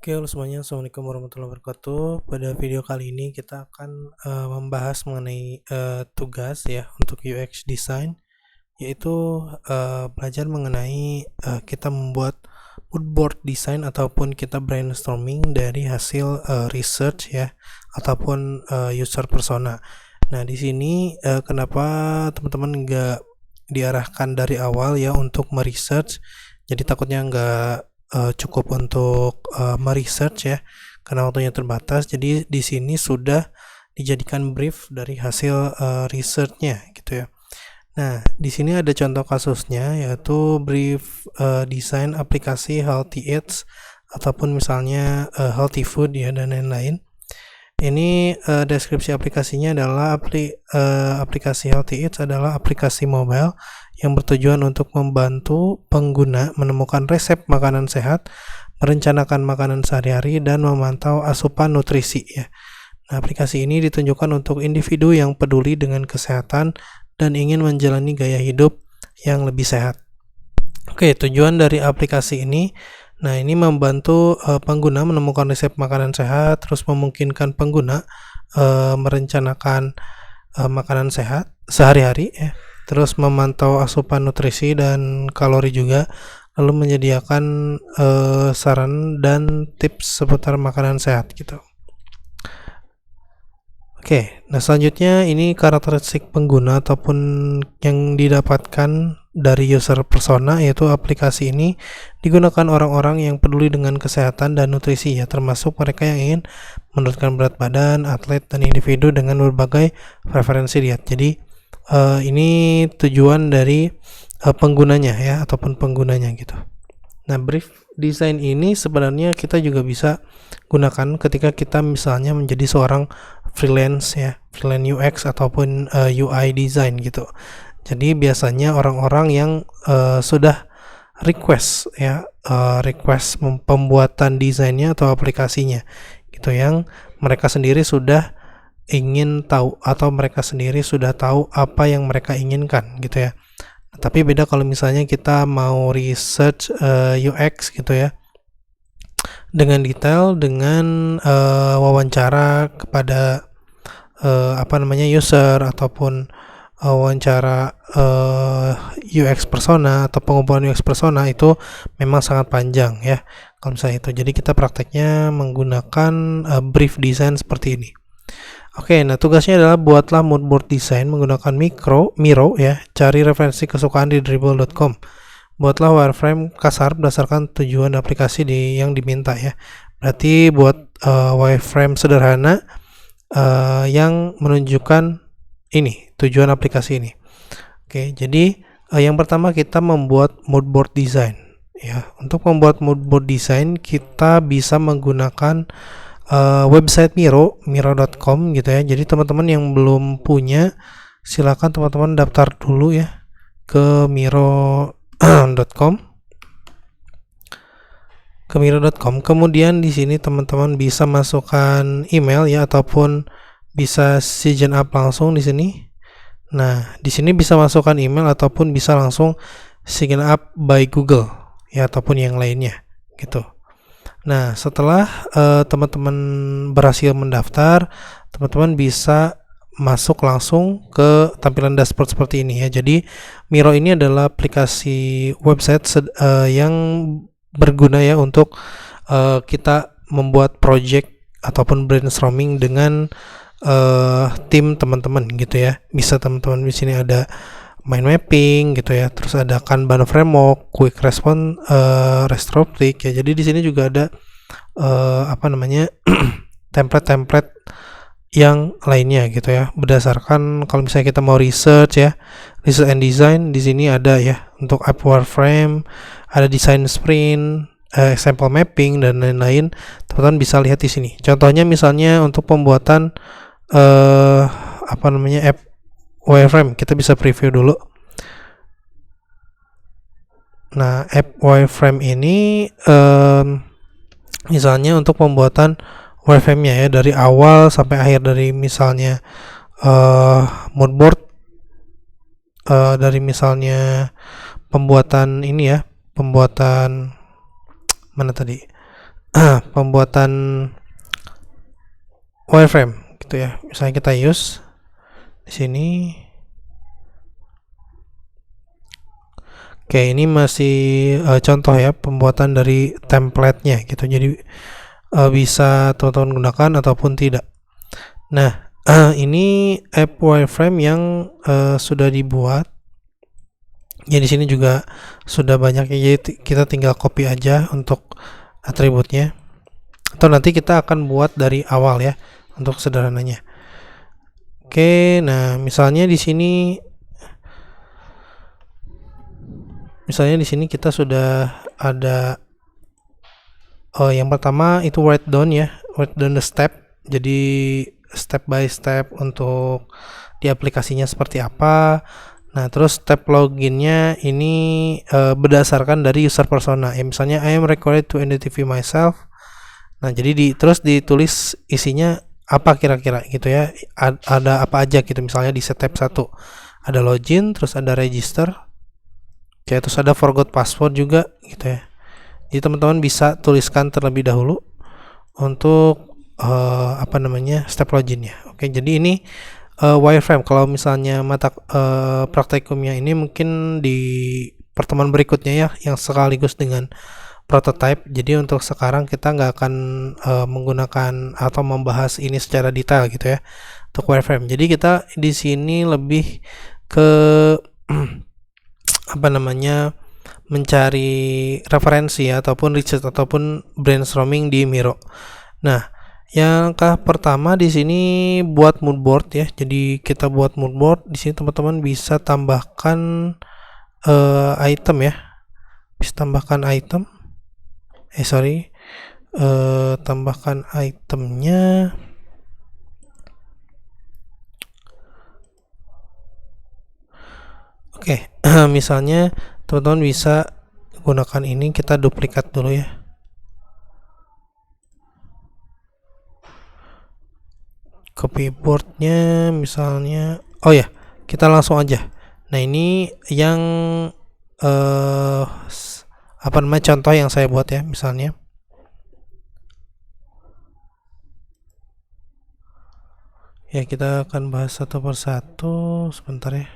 Oke, halo semuanya. Assalamualaikum warahmatullahi wabarakatuh. Pada video kali ini kita akan membahas mengenai tugas ya untuk UX design, yaitu belajar mengenai kita membuat mood board design ataupun kita brainstorming dari hasil research ya ataupun user persona. Nah, di sini kenapa teman-teman nggak diarahkan dari awal ya untuk meresearch, jadi takutnya nggak cukup untuk meresearch ya karena waktunya terbatas. Jadi di sini sudah dijadikan brief dari hasil researchnya gitu ya. Nah, di sini ada contoh kasusnya yaitu brief desain aplikasi healthy eats ataupun misalnya healthy food ya dan lain-lain. Ini deskripsi aplikasinya adalah aplikasi Healthy Eats adalah aplikasi mobile yang bertujuan untuk membantu pengguna menemukan resep makanan sehat, merencanakan makanan sehari-hari, dan memantau asupan nutrisi ya. Nah, aplikasi ini ditunjukkan untuk individu yang peduli dengan kesehatan dan ingin menjalani gaya hidup yang lebih sehat. Oke, tujuan dari aplikasi ini, nah ini membantu pengguna menemukan resep makanan sehat, terus memungkinkan pengguna merencanakan makanan sehat sehari-hari ya, terus memantau asupan nutrisi dan kalori juga, lalu menyediakan saran dan tips seputar makanan sehat gitu. Oke, nah selanjutnya ini karakteristik pengguna ataupun yang didapatkan dari user persona, yaitu aplikasi ini digunakan orang-orang yang peduli dengan kesehatan dan nutrisi ya, termasuk mereka yang ingin menurunkan berat badan, atlet, dan individu dengan berbagai preferensi diet. Jadi ini tujuan dari penggunanya ya ataupun penggunanya gitu. Nah, brief design ini sebenarnya kita juga bisa gunakan ketika kita misalnya menjadi seorang freelance ya, freelance UX ataupun UI design gitu. Jadi biasanya orang-orang yang sudah request ya, request pembuatan desainnya atau aplikasinya gitu, yang mereka sendiri sudah ingin tahu atau mereka sendiri sudah tahu apa yang mereka inginkan gitu ya. Tapi beda kalau misalnya kita mau research UX gitu ya dengan detail, dengan wawancara kepada user ataupun wawancara UX persona atau pengumpulan UX persona, itu memang sangat panjang ya kalau misalnya itu. Jadi kita prakteknya menggunakan brief design seperti ini. Oke, nah tugasnya adalah buatlah mood board design menggunakan Miro ya. Cari referensi kesukaan di Dribbble.com. Buatlah wireframe kasar berdasarkan tujuan aplikasi yang diminta ya. Berarti buat wireframe sederhana yang menunjukkan ini tujuan aplikasi ini. Oke, jadi yang pertama kita membuat mood board design ya. Untuk membuat mood board design kita bisa menggunakan website miro.com gitu ya. Jadi teman-teman yang belum punya, silakan teman-teman daftar dulu ya ke miro.com. Kemudian di sini teman-teman bisa masukkan email ya, ataupun bisa sign up langsung di sini. Nah, di sini bisa masukkan email ataupun bisa langsung sign up by Google ya, ataupun yang lainnya gitu. Nah, setelah teman-teman berhasil mendaftar, teman-teman bisa masuk langsung ke tampilan dashboard seperti ini ya. Jadi Miro ini adalah aplikasi website yang berguna ya untuk kita membuat project ataupun brainstorming dengan tim teman-teman gitu ya. Bisa teman-teman di sini ada mind mapping gitu ya, terus ada Kanban framework, quick response, retrospect ya. Jadi di sini juga ada template-template yang lainnya gitu ya, berdasarkan kalau misalnya kita mau research ya, research and design. Di sini ada ya untuk app wireframe, ada design sprint, example mapping, dan lain-lain. Teman-teman bisa lihat di sini. Contohnya misalnya untuk pembuatan app wireframe, kita bisa preview dulu. Nah, app wireframe ini misalnya untuk pembuatan wireframe-nya ya, dari awal sampai akhir, dari misalnya mood board, dari misalnya pembuatan ini ya, pembuatan mana tadi pembuatan wireframe gitu ya. Misalnya kita use di sini. Oke, ini masih contoh ya pembuatan dari template-nya gitu. Jadi bisa teman-teman gunakan ataupun tidak. Nah, ini app wireframe yang sudah dibuat. Ya di sini juga sudah banyak ya, jadi kita tinggal copy aja untuk atributnya. Atau nanti kita akan buat dari awal ya untuk sederhananya. Oke, nah misalnya di sini kita sudah ada yang pertama itu write down ya, write down the step. Jadi step by step untuk di aplikasinya seperti apa. Nah, terus step loginnya ini berdasarkan dari user persona. Ya, misalnya I am required to identify myself. Nah, jadi terus ditulis isinya apa kira-kira gitu ya. Ada apa aja gitu, misalnya di step 1 ada login, terus ada register. Oke, terus ada forgot password juga gitu ya. Jadi teman-teman bisa tuliskan terlebih dahulu untuk step loginnya. Oke, jadi ini wireframe. Kalau misalnya mata praktikumnya ini mungkin di pertemuan berikutnya ya, yang sekaligus dengan prototype. Jadi untuk sekarang kita nggak akan menggunakan atau membahas ini secara detail gitu ya untuk wireframe. Jadi kita di sini lebih ke mencari referensi ataupun research ataupun brainstorming di Miro. Nah, yang pertama di sini buat mood board ya. Jadi kita buat mood board. Di sini teman-teman bisa tambahkan item ya. Bisa tambahkan item. Tambahkan itemnya. Oke, misalnya teman-teman bisa gunakan ini, kita duplikat dulu ya. Copy boardnya misalnya, oh ya, kita langsung aja. Nah, ini yang contoh yang saya buat ya, misalnya. Ya, kita akan bahas satu persatu sebentar ya.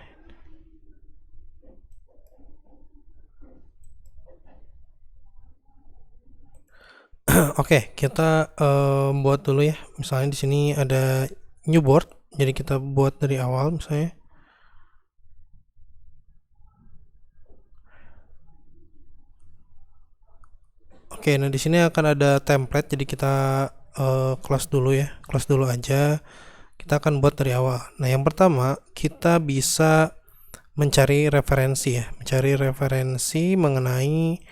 Oke, kita buat dulu ya. Misalnya di sini ada new board, jadi kita buat dari awal misalnya. Oke, nah di sini akan ada template, jadi kita close dulu ya, close dulu aja. Kita akan buat dari awal. Nah, yang pertama kita bisa mencari referensi ya, mencari referensi mengenai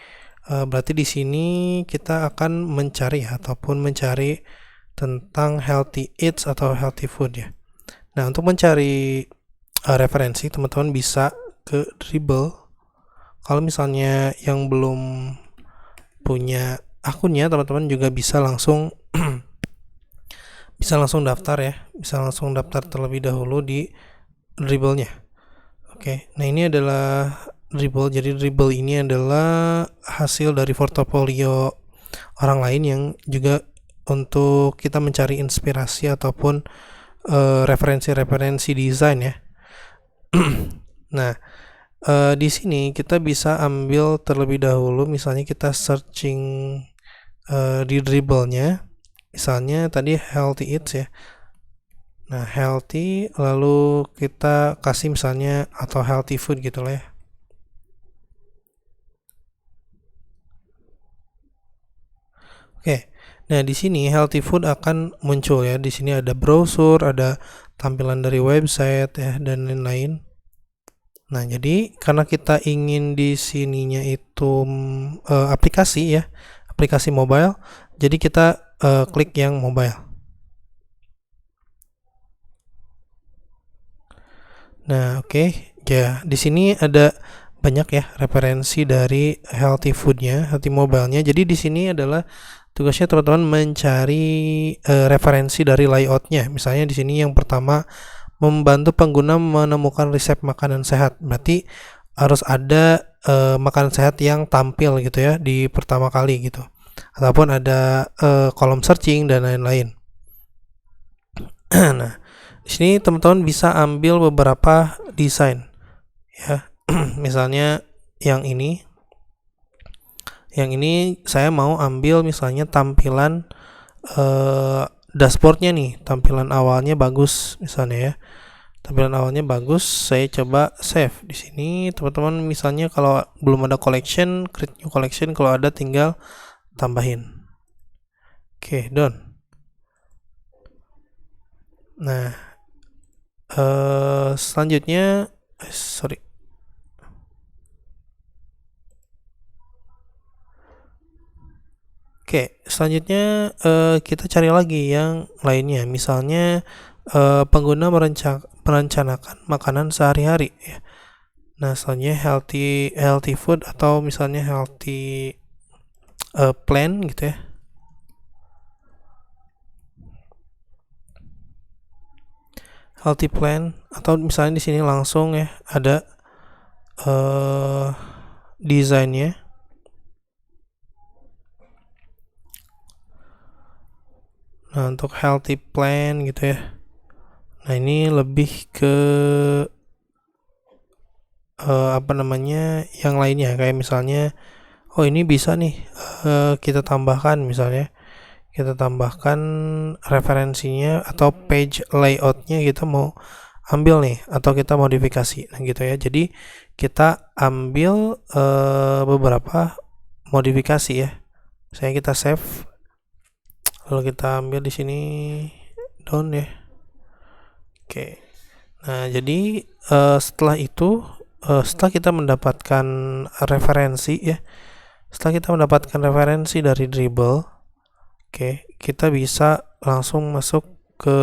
berarti di sini kita akan mencari ataupun mencari tentang healthy eats atau healthy food ya. Nah, untuk mencari referensi teman-teman bisa ke Dribbble. Kalau misalnya yang belum punya akunnya, teman-teman juga bisa langsung daftar ya, bisa langsung daftar terlebih dahulu di Dribbble-nya. Oke, nah ini adalah Dribbble. Jadi Dribbble ini adalah hasil dari portofolio orang lain yang juga untuk kita mencari inspirasi ataupun referensi-referensi desain ya. Nah, di sini kita bisa ambil terlebih dahulu, misalnya kita searching di Dribbble-nya, misalnya tadi healthy eats ya. Nah, healthy, lalu kita kasih misalnya atau healthy food gitu lah ya. Oke. Nah, di sini healthy food akan muncul ya. Di sini ada browser, ada tampilan dari website ya, dan lain-lain. Nah, jadi karena kita ingin di sininya itu aplikasi ya, aplikasi mobile, jadi kita klik yang mobile. Nah, oke. Ya, di sini ada banyak ya referensi dari healthy foodnya, healthy mobile-nya. Jadi di sini adalah tugasnya teman-teman mencari referensi dari layoutnya. Misalnya di sini yang pertama, membantu pengguna menemukan resep makanan sehat. Berarti harus ada makanan sehat yang tampil gitu ya di pertama kali gitu. ataupun ada kolom searching dan lain-lain. Nah, di sini teman-teman bisa ambil beberapa desain ya. Misalnya yang ini saya mau ambil misalnya tampilan dashboardnya nih, tampilan awalnya bagus misalnya ya. Tampilan awalnya bagus, saya coba save di sini. Teman-teman misalnya kalau belum ada collection, create new collection, kalau ada tinggal tambahin. Oke, done. Nah, selanjutnya sorry. Oke, selanjutnya kita cari lagi yang lainnya. Misalnya pengguna merencanakan makanan sehari-hari ya. Nah, selanjutnya healthy food atau misalnya healthy plan gitu ya. Healthy plan atau misalnya di sini langsung ya ada desainnya. Nah, untuk healthy plan gitu ya. Nah, ini lebih ke apa namanya yang lainnya, kayak misalnya oh ini bisa nih kita tambahkan, misalnya kita tambahkan referensinya atau page layoutnya kita mau ambil nih atau kita modifikasi, nah gitu ya. Jadi kita ambil beberapa modifikasi ya. Saya kita save, lalu kita ambil di sini down ya. Oke. Nah, jadi setelah itu setelah kita mendapatkan referensi ya, setelah kita mendapatkan referensi dari Dribbble, oke, kita bisa langsung masuk ke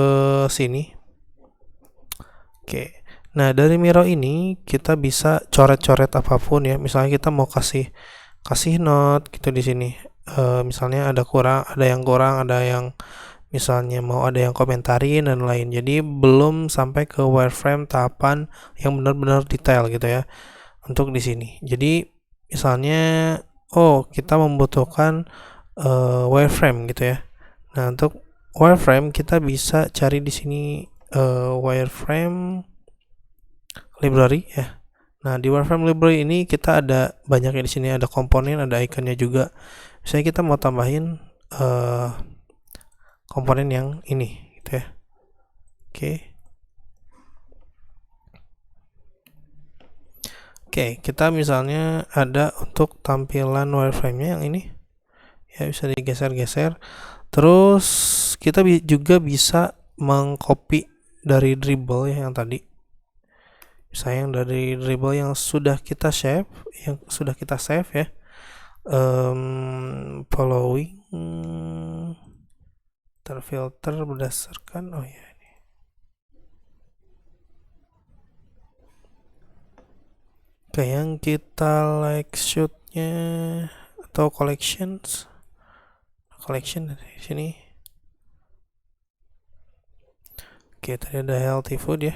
sini. Oke. Nah, dari Miro ini kita bisa coret-coret apapun ya. Misalnya kita mau kasih note gitu di sini. Misalnya ada yang kurang, ada yang misalnya mau ada yang komentarin dan lain. Jadi belum sampai ke wireframe tahapan yang benar-benar detail gitu ya untuk di sini. Jadi misalnya oh kita membutuhkan wireframe gitu ya. Nah, untuk wireframe kita bisa cari di sini wireframe library ya. Nah, di wireframe library ini kita ada banyaknya, di sini ada komponen, ada ikonnya juga. Misalnya kita mau tambahin komponen yang ini gitu ya. Oke. Oke, kita misalnya ada untuk tampilan wireframe-nya yang ini. Ya, bisa digeser-geser. Terus kita juga bisa mengcopy dari Dribbble ya yang tadi. Misalnya yang dari Dribbble yang sudah kita save ya. Following terfilter berdasarkan oh ya. Oke, yang kita like shootnya atau collection dari sini. Oke, tadi ada healthy food ya.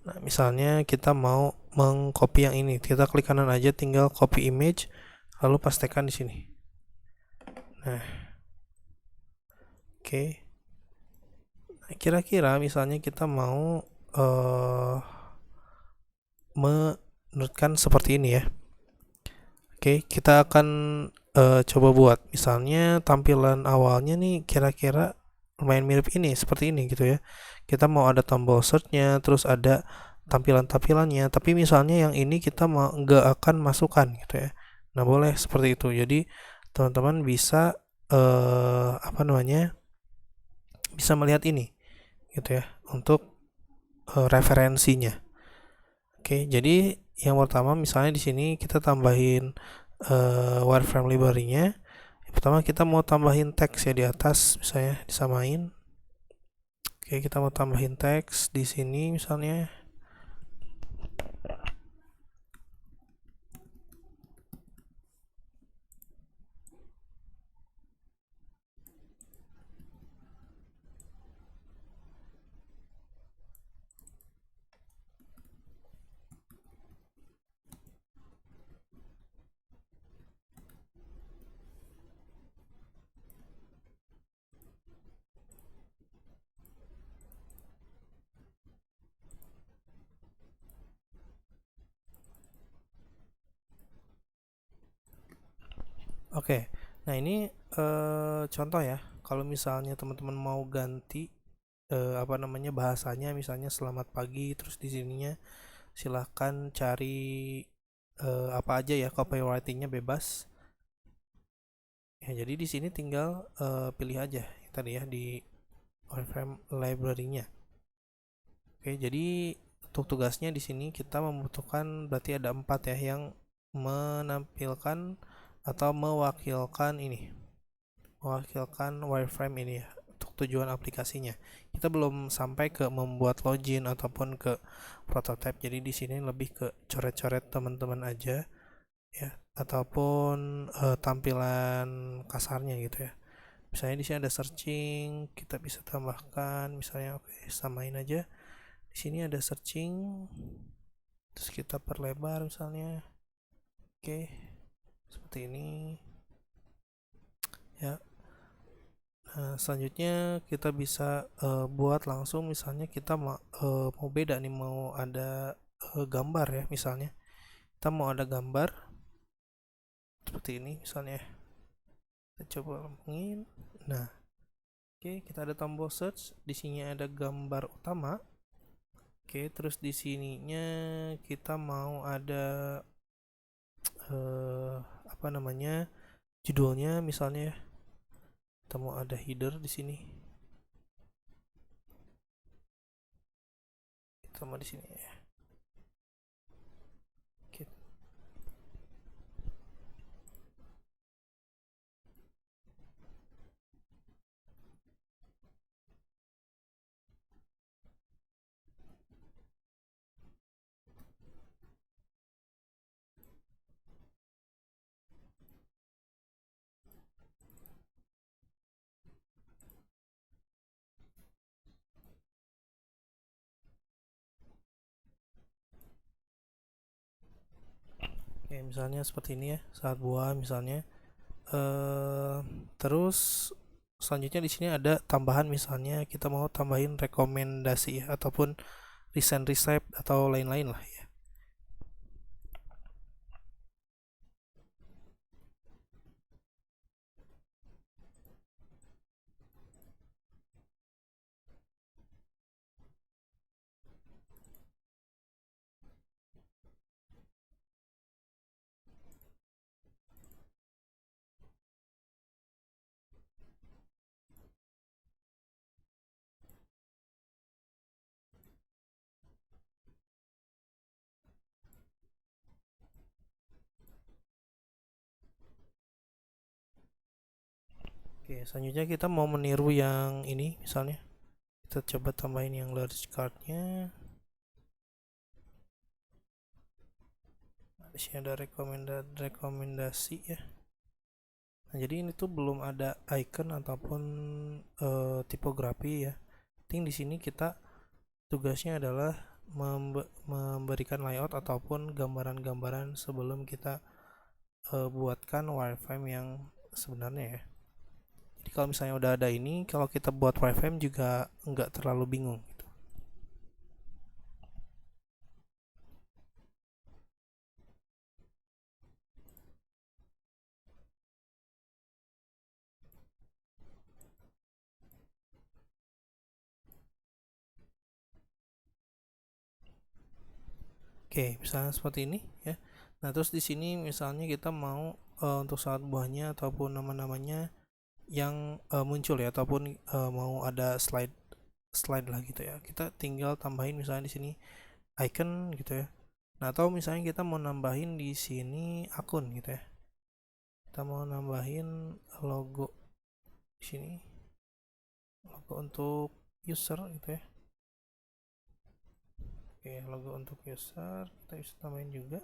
Nah, misalnya kita mau mengcopy yang ini, kita klik kanan aja, tinggal copy image, lalu pastekan di sini. Nah, oke. Nah, kira-kira misalnya kita mau menurutkan seperti ini ya. Oke, kita akan coba buat misalnya tampilan awalnya nih kira-kira lumayan mirip ini, seperti ini gitu ya. Kita mau ada tombol searchnya, terus ada tampilannya, tapi misalnya yang ini kita mau nggak akan masukkan gitu ya. Nah, boleh seperti itu. Jadi teman-teman bisa apa namanya, bisa melihat ini gitu ya untuk referensinya. Oke, jadi yang pertama misalnya di sini kita tambahin wireframe library-nya. Yang pertama kita mau tambahin teks ya di atas, misalnya disamain. Oke, kita mau tambahin teks di sini misalnya. Oke, nah ini contoh ya. Kalau misalnya teman-teman mau ganti apa namanya bahasanya, misalnya selamat pagi, terus di sininya silahkan cari apa aja ya, copywritingnya bebas. Ya, jadi di sini tinggal pilih aja tadi ya di wireframe library-nya. Oke, jadi untuk tugasnya di sini kita membutuhkan berarti ada 4 ya yang menampilkan atau mewakilkan ini, mewakilkan wireframe ini ya untuk tujuan aplikasinya. Kita belum sampai ke membuat login ataupun ke prototype. Jadi di sini lebih ke coret-coret teman-teman aja ya, ataupun tampilan kasarnya gitu ya. Misalnya di sini ada searching, kita bisa tambahkan misalnya, oke, samain aja. Di sini ada searching, terus kita perlebar misalnya, oke, seperti ini ya. Nah, selanjutnya kita bisa buat langsung, misalnya kita mau beda nih, mau ada gambar ya, misalnya kita mau ada gambar seperti ini misalnya. Kita coba lambungin. Nah, oke, kita ada tombol search, di sini ada gambar utama. Oke, terus di sininya kita mau ada apa namanya, judulnya misalnya ya. Kita mau ada header di sini. Kita mau di sini ya. Oke. Oke, misalnya seperti ini ya, saat buah misalnya. Terus selanjutnya di sini ada tambahan, misalnya kita mau tambahin rekomendasi ya, ataupun recent recipe atau lain-lain lah ya. Oke, selanjutnya kita mau meniru yang ini, misalnya kita coba tambahin yang large cardnya. Nah, di sini ada rekomendasi ya. Nah, jadi ini tuh belum ada icon ataupun tipografi ya. Penting di sini kita tugasnya adalah memberikan layout ataupun gambaran-gambaran sebelum kita buatkan wireframe yang sebenarnya ya. Jadi kalau misalnya udah ada ini, kalau kita buat wireframe juga nggak terlalu bingung gitu. Oke, misalnya seperti ini ya. Nah, terus di sini misalnya kita mau untuk saat buahnya ataupun nama-namanya yang muncul ya, ataupun mau ada slide slide lah gitu ya. Kita tinggal tambahin misalnya di sini icon gitu ya. Nah, atau misalnya kita mau nambahin di sini akun gitu ya. Kita mau nambahin logo di sini, logo untuk user gitu ya. Oke, logo untuk user kita bisa tambahin juga.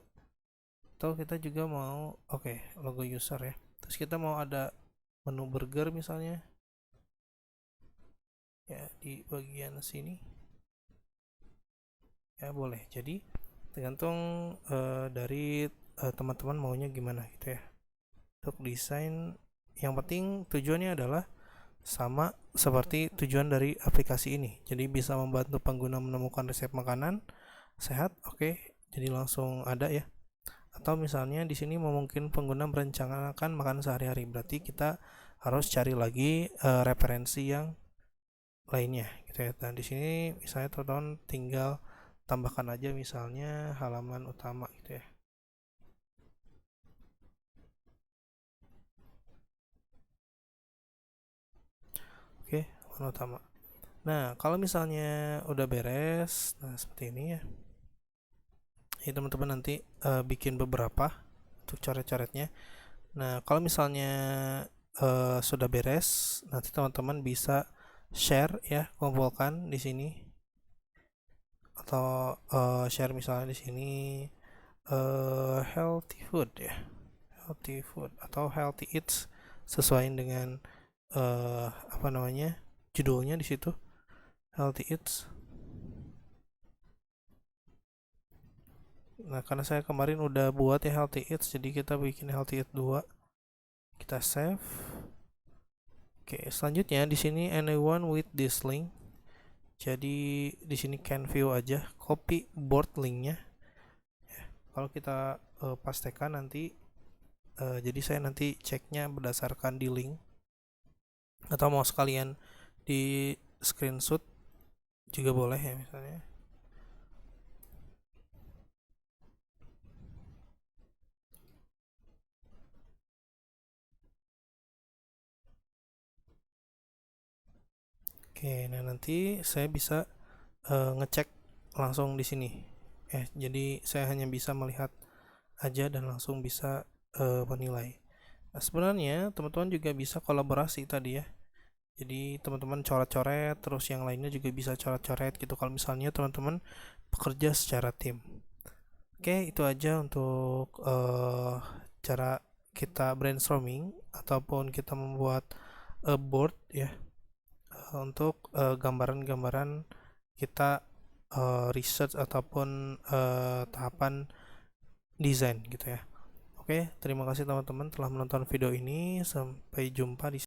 Atau kita juga mau, oke, logo user ya. Terus kita mau ada menu burger misalnya ya di bagian sini ya, boleh. Jadi tergantung dari teman-teman maunya gimana gitu ya untuk desain. Yang penting tujuannya adalah sama seperti tujuan dari aplikasi ini, jadi bisa membantu pengguna menemukan resep makanan sehat. Oke, jadi langsung ada ya. atau misalnya di sini mungkin pengguna merencanakan makan sehari-hari, berarti kita harus cari lagi referensi yang lainnya gitu ya. Dan di sini misalnya teman-teman tinggal tambahkan aja misalnya halaman utama gitu ya. Oke, halaman utama. Nah, kalau misalnya udah beres, nah seperti ini ya. Ini teman-teman nanti bikin beberapa untuk coret-coretnya. Nah, kalau misalnya sudah beres, nanti teman-teman bisa share ya, kumpulkan di sini atau share misalnya di sini healthy food ya, healthy food atau healthy eats sesuai dengan apa namanya judulnya di situ, healthy eats. Nah, karena saya kemarin udah buat ya healthy eats, jadi kita bikin healthy eats 2. Kita save. Oke, selanjutnya di sini anyone with this link. Jadi di sini can view aja, copy board linknya. Kalau kita pastekan nanti, jadi saya nanti ceknya berdasarkan di link, atau mau sekalian di screenshot juga boleh ya misalnya. Oke, nah nanti saya bisa ngecek langsung di sini. Jadi saya hanya bisa melihat aja dan langsung bisa menilai. Nah, sebenarnya teman-teman juga bisa kolaborasi tadi ya. Jadi teman-teman coret-coret, terus yang lainnya juga bisa coret-coret gitu kalau misalnya teman-teman bekerja secara tim. Oke, itu aja untuk cara kita brainstorming ataupun kita membuat board ya, untuk gambaran-gambaran kita research ataupun tahapan desain gitu ya. Oke, terima kasih teman-teman telah menonton video ini. Sampai jumpa di